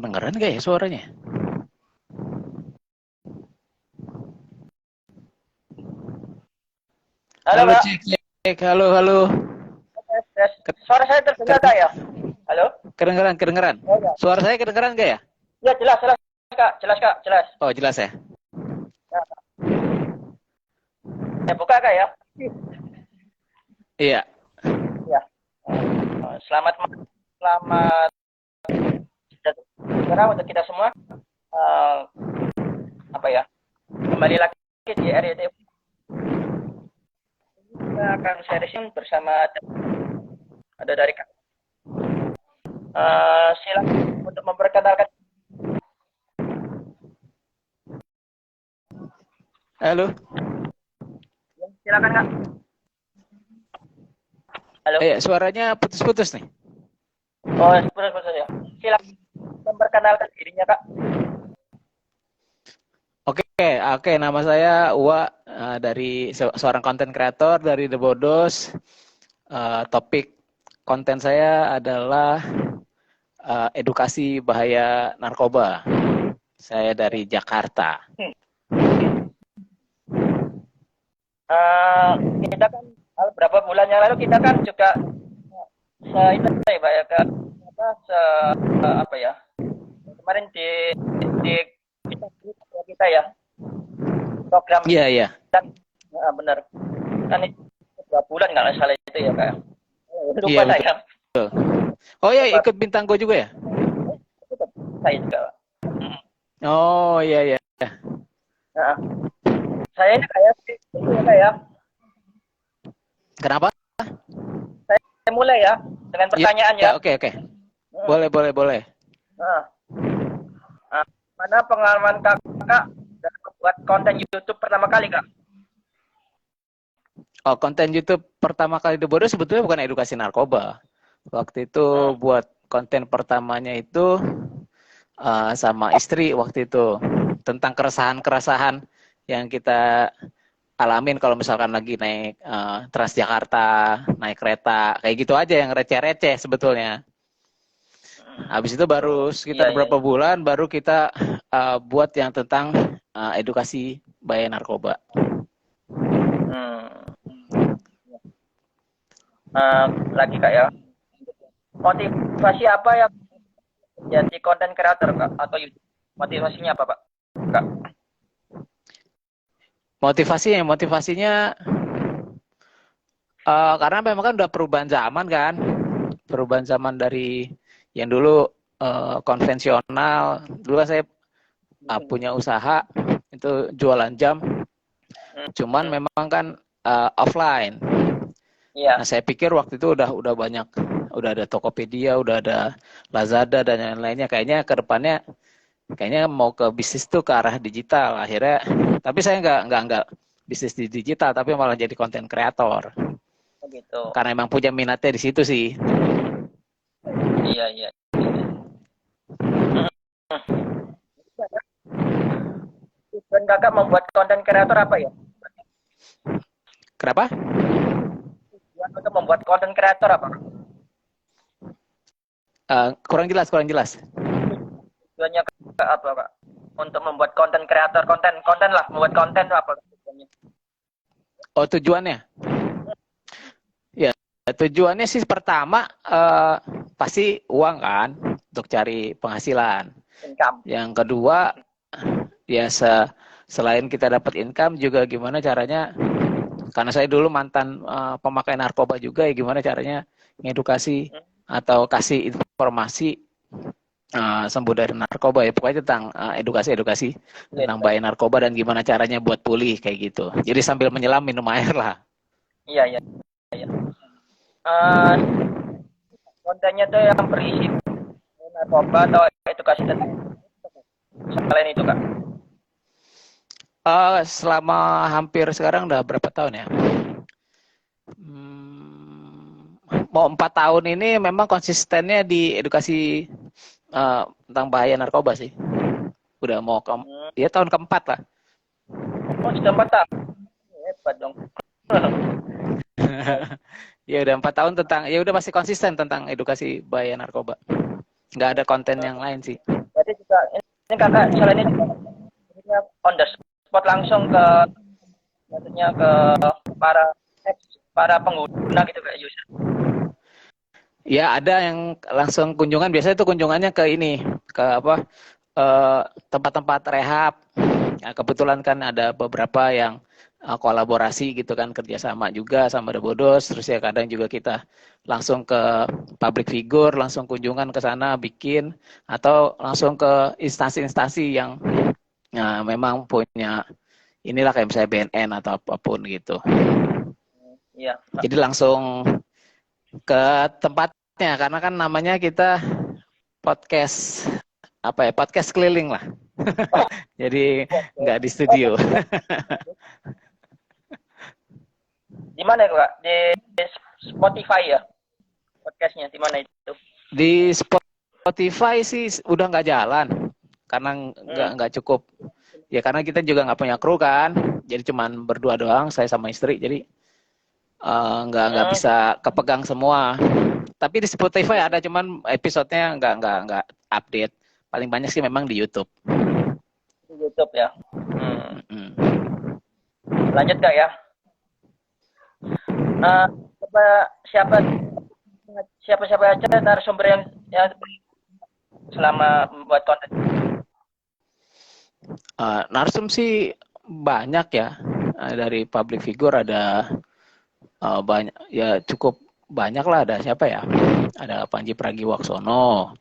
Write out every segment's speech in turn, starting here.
Kedengeran gak ya suaranya? Halo, Halo Kak. cek, cek. Halo, halo. Tes. Suara saya terdengar, Kak, ya? Halo? Kedengeran, kedengeran. Oh, ya. Suara saya kedengeran gak ya? Ya, jelas, jelas, Kak. Jelas, Kak. Jelas. Oh, jelas ya. Ya, saya buka, Kak, ya? Iya. Ya. Selamat selamat sejahtera untuk kita semua. Eh, apa ya? Kembali lagi di RYT. Kita akan sharing bersama ada dari Kak. Silakan untuk memperkenalkan. Halo. Silakan, Kak. Halo. Suaranya putus-putus nih. Oh, putus ya. Silakan memperkenalkan dirinya, Kak. Oke, nama saya Uwa, dari seorang konten kreator dari The Bodos. Topik konten saya adalah edukasi bahaya narkoba. Saya dari Jakarta. Kita kan beberapa bulan yang lalu kita kan juga itu ya Kak, apa ya, kemarin di kita ya program Iya. dan benar kan itu 2 bulan nggak salah itu ya Kak. Lupa Iya, saya. betul. Oh ya, ikut bintang go juga ya? Saya juga. Oh iya. Nah, saya ini kayak itu ya Kak ya. Kenapa? Saya mulai ya dengan pertanyaan ya. Oke. Boleh. Nah, mana pengalaman Kakak dalam membuat konten YouTube pertama kali, Kak? Oh, konten YouTube pertama kali The Bodo sebetulnya bukan edukasi narkoba. Waktu itu buat konten pertamanya itu sama istri waktu itu tentang keresahan-keresahan yang kita alamin kalau misalkan lagi naik Transjakarta, naik kereta, kayak gitu aja yang receh-receh sebetulnya. Habis itu baru sekitar berapa bulan baru kita buat yang tentang edukasi bahaya narkoba. Lagi Kak ya. Motivasi apa yang jadi konten kreator Kak atau YouTube? Motivasinya apa Pak? Kak. Motivasinya karena memang kan udah perubahan zaman kan. Perubahan zaman dari yang dulu konvensional. Dulu kan saya punya usaha itu jualan jam. Cuman memang kan offline. Iya. Nah, saya pikir waktu itu udah banyak, udah ada Tokopedia, udah ada Lazada dan lain-lainnya. Kayaknya ke depannya kayaknya mau ke bisnis tuh ke arah digital akhirnya. Tapi saya nggak bisnis di digital, tapi malah jadi konten kreator. Begitu. Karena emang punya minatnya di situ sih. Iya. Tujuan Kakak membuat konten kreator apa ya? Kenapa? Tujuan untuk membuat konten kreator apa? Kurang jelas. Tujuannya apa Kak? Untuk membuat konten kreator, konten lah, membuat konten apa tujuannya? Oh, tujuannya? Ya, tujuannya sih pertama pasti uang kan, untuk cari penghasilan. Income. Yang kedua, ya selain kita dapat income juga gimana caranya, karena saya dulu mantan pemakai narkoba juga, ya gimana caranya ngedukasi atau kasih informasi sembuh dari narkoba, ya pokoknya tentang edukasi tentang bahaya narkoba dan gimana caranya buat pulih kayak gitu. Jadi sambil menyelam minum air lah. Iya. Kontennya tuh yang berisi narkoba atau edukasi tentang selain itu Kak? Selama hampir sekarang udah berapa tahun ya? Mau 4 tahun ini memang konsistennya di edukasi tentang bahaya narkoba sih. Udah mau ya tahun keempat lah. Oh, sudah 4 tahun. Hebat dong. Ya udah 4 tahun tentang, ya udah masih konsisten tentang edukasi bahaya narkoba. Nggak ada konten yang lain sih. Kak, ini kakak selain ini on the spot langsung ke maksudnya ke para para pengguna gitu kayak user. Ya ada yang langsung kunjungan, biasanya itu kunjungannya ke ini, ke apa, tempat-tempat rehab. Ya, kebetulan kan ada beberapa yang kolaborasi gitu kan, kerjasama juga sama The Bodos. Terus ya kadang juga kita langsung ke public figure, langsung kunjungan ke sana bikin, atau langsung ke instansi-instansi yang memang punya inilah kayak misalnya BNN atau apapun gitu. Iya. Jadi langsung ke tempatnya, karena kan namanya kita podcast apa ya, podcast keliling lah. Jadi nggak di studio. Di mana itu kak? Di Spotify ya podcastnya di mana itu? Di Spotify sih udah nggak jalan karena nggak cukup. Ya karena kita juga nggak punya kru kan, jadi cuman berdua doang, saya sama istri. Jadi nggak bisa kepegang semua. Tapi di Spotify ada, cuman episodenya nggak update. Paling banyak sih memang di YouTube. Di YouTube ya. Lanjut kak ya. Siapa aja narasumber yang selama membuat konten? Narsum sih banyak ya, dari public figure ada banyak ya, cukup banyak lah. Ada siapa ya, ada Panji Pragiwaksono,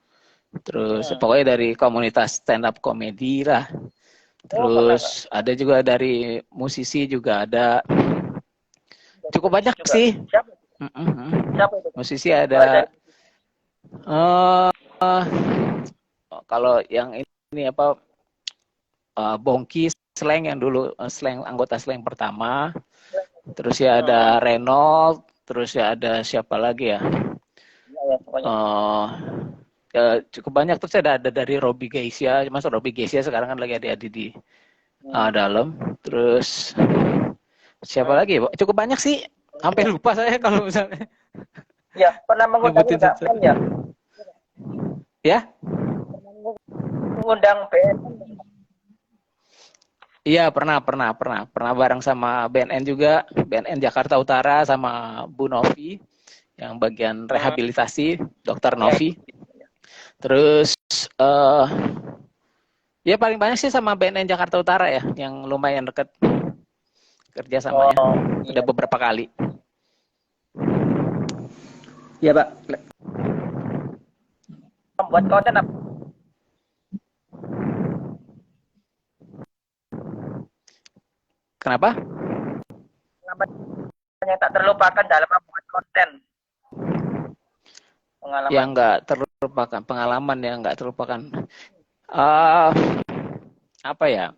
terus pokoknya dari komunitas stand up comedy lah, terus ada juga dari musisi juga ada, cukup banyak juga sih. Siapa itu? Musisi ada kalau yang ini apa, Bongki Slang yang dulu Slang, anggota Slang pertama. Terus ya ada Reynold, terus ya ada siapa lagi ya? Ya cukup banyak. Terus ada dari Robby Geisha, masuk Robby Geisha sekarang kan lagi adik-adik di dalam. Terus siapa lagi? Cukup banyak sih. Hampir lupa saya kalau misalnya. Ya, pernah mengundang juga kan ya? Ya? Mengundang BNN. Iya, pernah bareng sama BNN juga, BNN Jakarta Utara sama Bu Novi yang bagian rehabilitasi, Dokter Novi. Terus ya paling banyak sih sama BNN Jakarta Utara ya, yang lumayan dekat kerjasamanya. Udah beberapa kali. Iya, Pak. Membuat konten apa? Kenapa? Yang tak terlupakan dalam membuat konten. Pengalaman. Yang nggak terlupakan, pengalaman yang nggak terlupakan. Apa ya?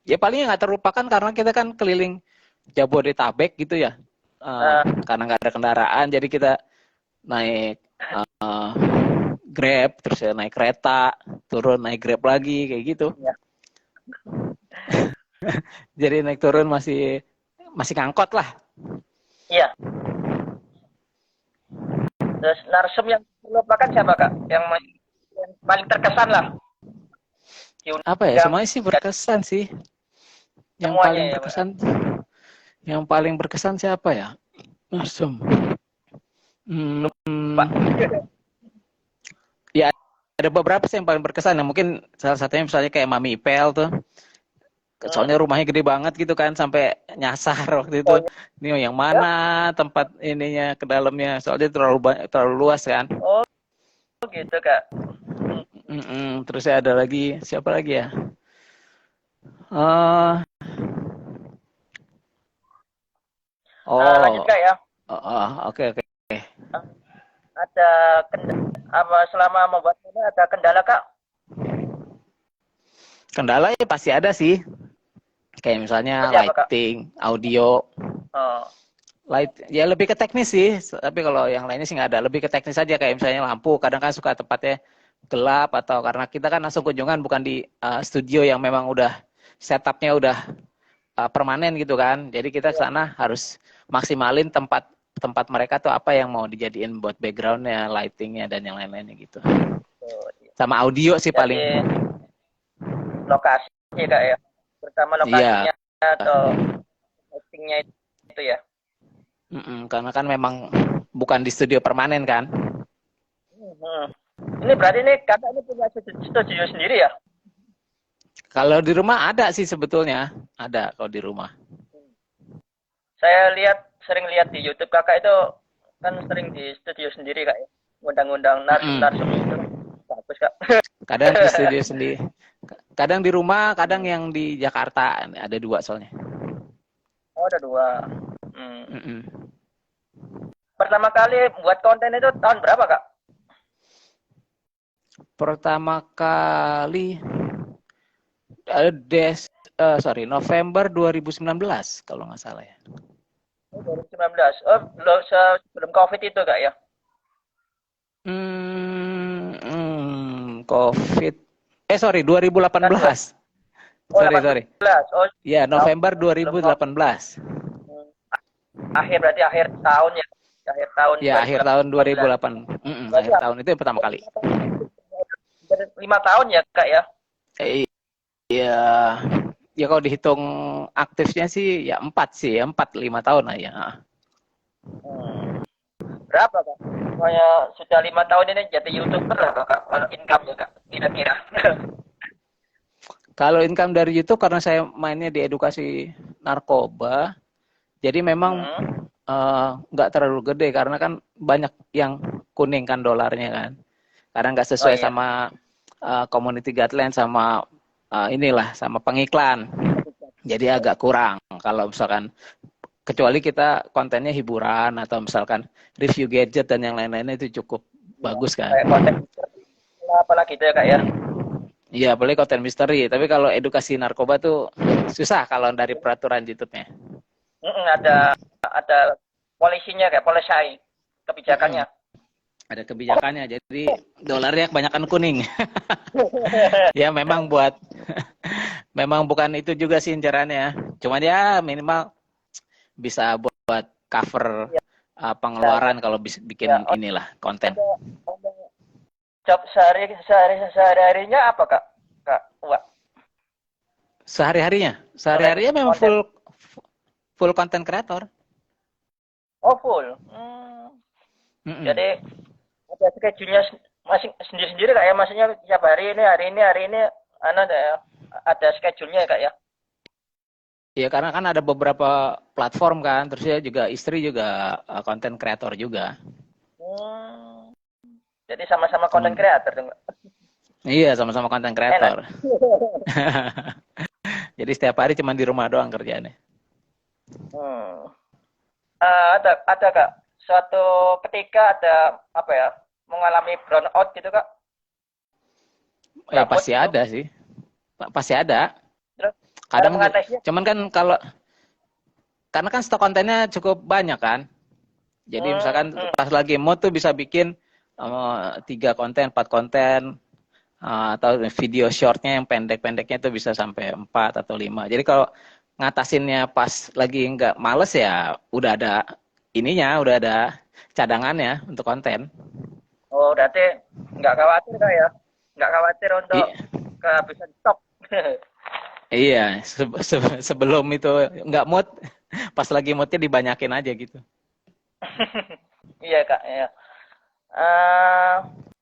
Ya paling nggak terlupakan karena kita kan keliling Jabodetabek gitu ya. Karena nggak ada kendaraan, jadi kita naik Grab, terus ya naik kereta, turun naik Grab lagi kayak gitu. Ya. Jadi naik turun masih ngangkot lah. Iya. Terus narsum yang terlupakan siapa kak? Yang paling terkesan lah. Apa ya? Semuanya sih berkesan sih. Yang semuanya paling berkesan, yang paling berkesan siapa ya? Narsum. Ya ada beberapa sih yang paling berkesan. Yang mungkin salah satunya misalnya kayak Mami Ipel tuh. Soalnya rumahnya gede banget gitu kan, sampai nyasar waktu itu. Ini yang mana tempat ininya ke dalamnya, soalnya terlalu luas kan. Oh gitu kak. Terus ada lagi siapa lagi ya? Lanjut kak ya. Oke. Ada selama membuat ini ada kendala kak? Kendala ya pasti ada sih. Kayak misalnya lighting, audio. Light ya lebih ke teknis sih, tapi kalau yang lainnya sih nggak ada. Lebih ke teknis aja, kayak misalnya lampu, kadang kan suka tempatnya gelap, atau karena kita kan langsung kunjungan bukan di studio yang memang udah setupnya udah permanen gitu kan. Jadi kita ke sana harus maksimalin tempat mereka tuh apa yang mau dijadiin buat backgroundnya, lightingnya dan yang lain-lainnya gitu. Sama audio sih paling. Jadi lokasi Kak ya. Pertama Iya. lokasinya atau hostingnya itu ya. Karena kan memang bukan di studio permanen kan. Hmm. Ini berarti ini kakak ini punya studio sendiri ya? Kalau di rumah ada sih sebetulnya. Ada kalau di rumah. Saya sering lihat di YouTube kakak itu kan sering di studio sendiri kak ya, ngundang-ngundang narsum-narsum itu bagus kak. Kadang di studio sendiri. Kadang di rumah, kadang yang di Jakarta. Ada dua soalnya. Oh ada dua. Pertama kali buat konten itu tahun berapa kak? Pertama kali November 2019 kalau nggak salah ya. Oh, 2019. Oh, sebelum COVID itu kak ya? COVID. 2018. Oh, Sorry. Oh, ya, November 2018. Berarti akhir tahun ya. Akhir tahun. Ya, akhir tahun 2008. Akhir tahun itu yang pertama kali. 5 tahun ya kak ya? Iya. Ya kalau dihitung aktifnya sih ya 4-5 tahun lah ya. Berapa kak? Pokoknya sudah 5 tahun ini jadi YouTuber lah kak, kalau income-nya kak, kira-kira. Kalau income dari YouTube karena saya mainnya di edukasi narkoba, jadi memang nggak terlalu gede karena kan banyak yang kuning kan dolarnya kan. Karena nggak sesuai sama community guideline sama sama pengiklan. Jadi agak kurang kalau misalkan kecuali kita kontennya hiburan atau misalkan review gadget dan yang lain-lainnya itu cukup bagus kan. Kayak konten apalagi itu ya kak ya. Iya, boleh konten misteri. Tapi kalau edukasi narkoba tuh susah kalau dari peraturan YouTube-nya. Ada polisinya kayak polisi kebijakannya. Ada kebijakannya, jadi dolarnya kebanyakan kuning. Ya memang memang bukan itu juga sih incarannya. Cuman ya minimal bisa buat cover pengeluaran kalau bikin inilah konten. Job sehari-harinya apa kak? Kak Wak? Sehari-harinya memang full content creator. Oh full. Jadi ada schedule-nya masing sendiri-sendiri kak ya, maksudnya tiap hari ini ada schedule-nya kak ya. Iya, karena kan ada beberapa platform kan, terus ya juga istri juga content creator juga. Jadi sama-sama content creator dong. Iya, sama-sama content creator. Jadi setiap hari cuma di rumah doang kerjaannya. Ada kak, suatu ketika ada mengalami burnout gitu kak? Ya pasti gitu. Ada sih, pasti ada. Kadang cuman kan karena kan stok kontennya cukup banyak kan. Jadi misalkan pas lagi mood tuh bisa bikin 3 konten, 4 konten, atau video shortnya yang pendek-pendeknya tuh bisa sampai 4 atau 5. Jadi kalau ngatasinnya pas lagi nggak males ya udah ada cadangannya untuk konten. Oh, berarti nggak khawatir kak ya? Nggak khawatir untuk kehabisan stok. Iya, sebelum itu nggak mood, pas lagi moodnya dibanyakin aja gitu. Iya kak, ya.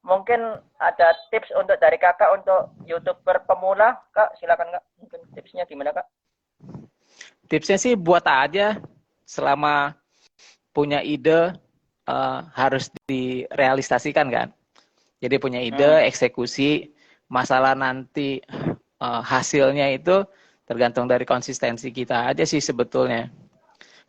Mungkin ada tips dari kakak untuk YouTuber pemula, kak? Silakan kak. Mungkin tipsnya gimana kak? Tipsnya sih buat aja, selama punya ide harus direalisasikan kan. Jadi punya ide, eksekusi, masalah nanti hasilnya itu tergantung dari konsistensi kita aja sih sebetulnya.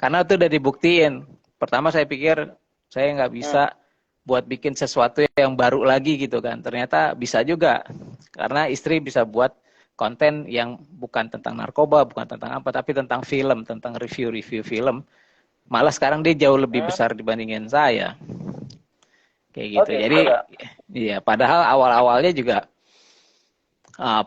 Karena itu udah dibuktiin. Pertama saya pikir saya nggak bisa buat bikin sesuatu yang baru lagi gitu kan. Ternyata bisa juga. Karena istri bisa buat konten yang bukan tentang narkoba, bukan tentang apa, tapi tentang film, tentang review film. Malah sekarang dia jauh lebih besar dibandingin saya. Kayak gitu. Jadi iya, padahal awal-awalnya juga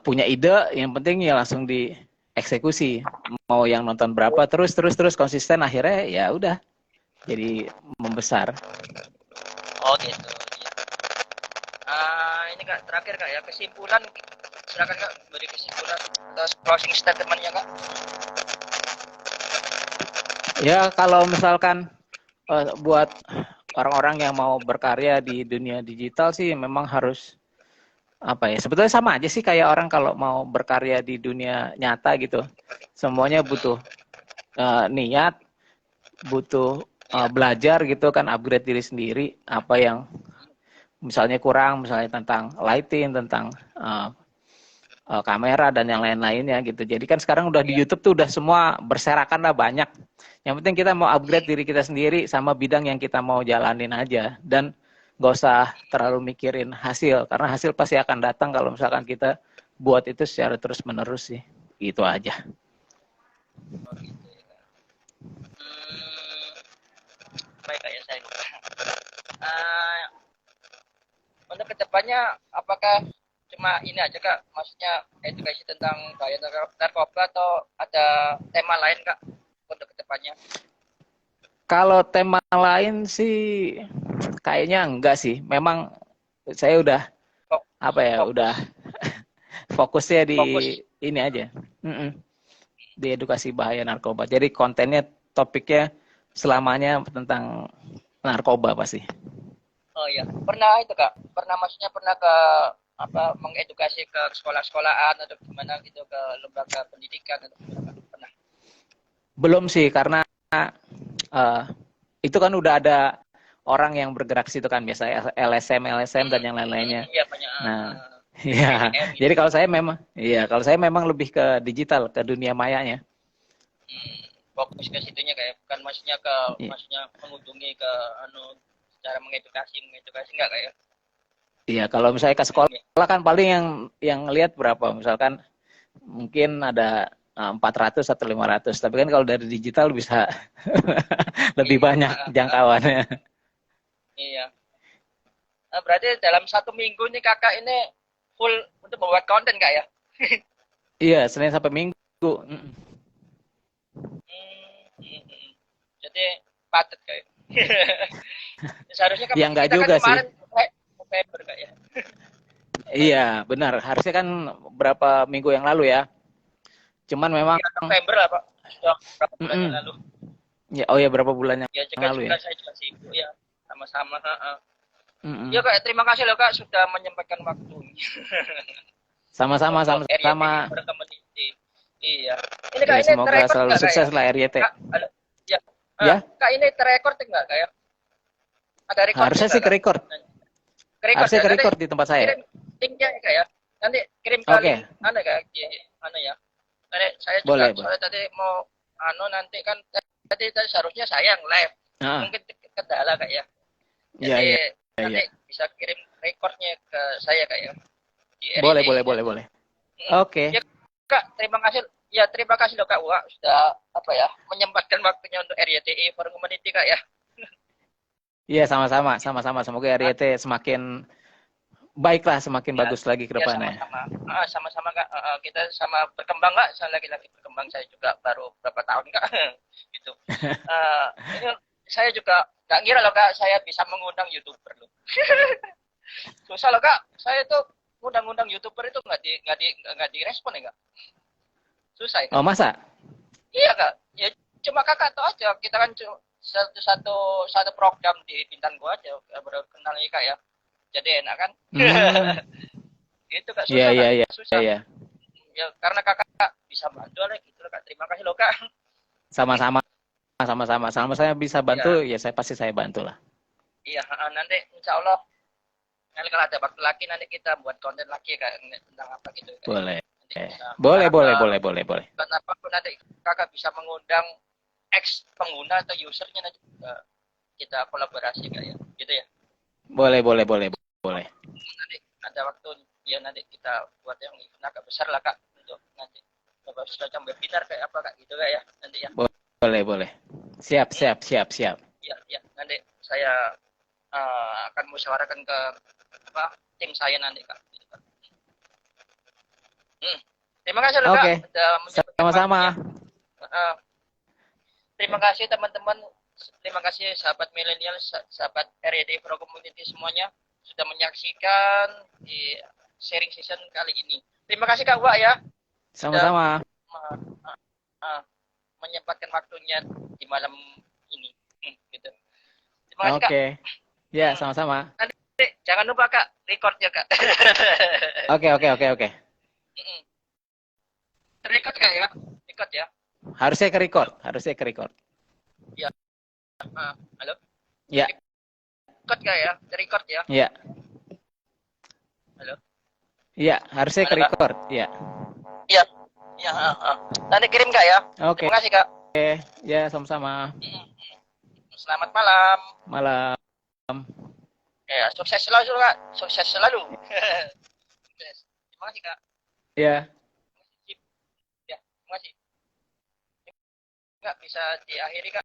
punya ide, yang penting ya langsung dieksekusi. Mau yang nonton berapa terus konsisten, akhirnya ya udah jadi membesar. Oh gitu. Ini ini kak terakhir kak ya kesimpulan silakan kak beri kesimpulan atau closing statementnya kak. Ya, kalau misalkan buat orang-orang yang mau berkarya di dunia digital sih memang harus apa ya? Sebetulnya sama aja sih kayak orang kalau mau berkarya di dunia nyata gitu. Semuanya butuh niat, butuh Iya. belajar gitu kan, upgrade diri sendiri. Apa yang misalnya kurang, misalnya tentang lighting, tentang kamera dan yang lain-lainnya gitu. Jadi kan sekarang udah di Iya. YouTube tuh udah semua berserakan lah banyak. Yang penting kita mau upgrade diri kita sendiri sama bidang yang kita mau jalanin aja dan nggak usah terlalu mikirin hasil karena hasil pasti akan datang kalau misalkan kita buat itu secara terus menerus sih. Itu aja. Oh gitu ya kak. Hmm, baik kak ya saya lupa. Uh, untuk kedepannya apakah cuma ini aja kak maksudnya edukasi tentang bahaya narkoba atau ada tema lain kak untuk kedepannya. Kalau tema lain sih kayaknya enggak sih. Memang saya udah apa ya, udah Fokus fokusnya di fokus. ini aja. Di edukasi bahaya narkoba. Jadi kontennya topiknya selamanya tentang narkoba pasti. Oh iya pernah itu kak pernah maksudnya pernah ke apa mengedukasi ke sekolah-sekolahan atau gimana gitu ke lembaga pendidikan atau gimana kak pernah. Belum sih karena uh, itu kan udah ada orang yang bergerak situ kan biasa LSM dan yang lain-lainnya. Iya banyak Nah, ya. PDM gitu Jadi kan. kalau saya memang lebih ke digital, ke dunia mayanya. Fokus ke situnya kayak bukan maksudnya ke Iya, maksudnya mengunjungi ke anu cara mengedukasi enggak kayak iya, kalau misalnya ke ya. sekolah kan paling yang lihat berapa, misalkan mungkin ada 400 atau 500, tapi kan kalau dari digital bisa lebih Iya, banyak jangkauannya. iya. Nah, berarti dalam 1 minggu nih kakak ini full untuk membuat konten kak ya? Iya, Senin sampai Minggu. Jadi padat kayak. Seharusnya Ya enggak kita kan juga sih. kemarin November kak ya. Iya, benar. Harusnya kan berapa minggu yang lalu ya. Cuman memang Iya November lah pak. Sudah berapa bulan yang lalu. ya, oh ya berapa bulan yang Ya juga lalu ya. saya juga sibuk ya sama-sama. Ya Mm-mm. kak terima kasih loh kak sudah menyempatkan waktunya. Sama-sama, Untuk RYT sama-sama. Community. Iya. Ini kak Ya, ini semoga terekord selalu nggak kak ya? sukses lah RYT. Kak, halo. Ya. Ya, Kak ini terekord nggak kak ya? Ada recordnya harusnya nggak sih ke kak? record. Record Harusnya ya. ke Nanti record di tempat saya. kirim linknya ya kak ya. Nanti kirim ke Oke, link mana kak? Mana ya? Nanti saya juga boleh. soalnya tadi mau nanti kan tadi seharusnya saya yang live. Ah, Mungkin kendala kak ya. iya, Jadi iya, iya. nanti bisa kirim recordnya ke saya kak ya di Boleh, RYT boleh, nanti. boleh, boleh. Mm. Oke. Ya kak terima kasih. Ya terima kasih loh kak Wak sudah apa ya menyempatkan waktunya untuk RYTI for Community kak ya. Iya, sama-sama, sama-sama. Semoga RYT semakin baiklah, semakin Ya, bagus lagi ke ya depannya. sama-sama. Sama-sama kak. Kita sama berkembang kak. Saya lagi-lagi berkembang. Saya juga baru berapa tahun kak. Gitu. Ini saya juga nggak ngira loh kak. Saya bisa mengundang youtuber loh. Susah loh kak. Saya tuh ngundang-ngundang youtuber itu nggak direspon ya kak. Susah ya kak. Oh, masa? Iya kak. Ya cuma kakak tahu aja. Kita kan cuma satu program di bintang gua aja. Baru kenal nih kak ya. Jadi enak kan. Gitu kak Iya, susah iya, kak iya, susah iya. ya karena kakak bisa bantu lah gitu loh kak terima kasih loh kak. Sama-sama, sama-sama. Selama saya bisa bantu, Iya ya saya pasti saya bantu lah. iya nanti insya Allah nanti kalau ada waktu lagi nanti kita buat konten lagi kak tentang apa gitu kak ya. Boleh. Nanti bisa Boleh, boleh, boleh, boleh, boleh. kenapa nanti kakak bisa mengundang ex pengguna atau usernya nanti kita kolaborasi kak ya gitu ya. Boleh, boleh, boleh, boleh. Nanti ada waktu ya nanti kita buat yang event agak besar lah kak untuk nanti coba semacam webinar kayak apa kak gitu kak ya nanti ya. Boleh, boleh. Siap, siap, siap, siap. Ya, ya. Nanti saya akan musyawarahkan ke apa tim saya nanti kak. Gitu, kak. Terima kasih loh kak. Oke, Sudah menyempatkan sama-sama. waktunya. Terima kasih teman-teman. Terima kasih sahabat milenial, sahabat RYD Pro Community semuanya. sudah menyaksikan di sharing season kali ini. Terima kasih Kak Wak ya sudah Sama-sama. uh, menyempatkan waktunya di malam ini. Gitu. Terima kasih Kak. Oke. Ya, sama-sama. Nanti jangan lupa Kak, record ya Kak. Oke. Record Kak ya? Record ya? Harusnya ke record. Ya. Halo? Ya. Record Kak ya? Record ya? Ya. Halo? Iya, harusnya ke Halo, Kak? record. Iya. Iya. Ya, nanti kirim Kak ya? Oke. Terima kasih Kak. Ya, sama-sama. Selamat malam. Malam. Ya, sukses selalu Kak. Sukses selalu. Sukses. Terima kasih Kak. Ya. Ya, terima kasih. Nggak bisa diakhiri Kak.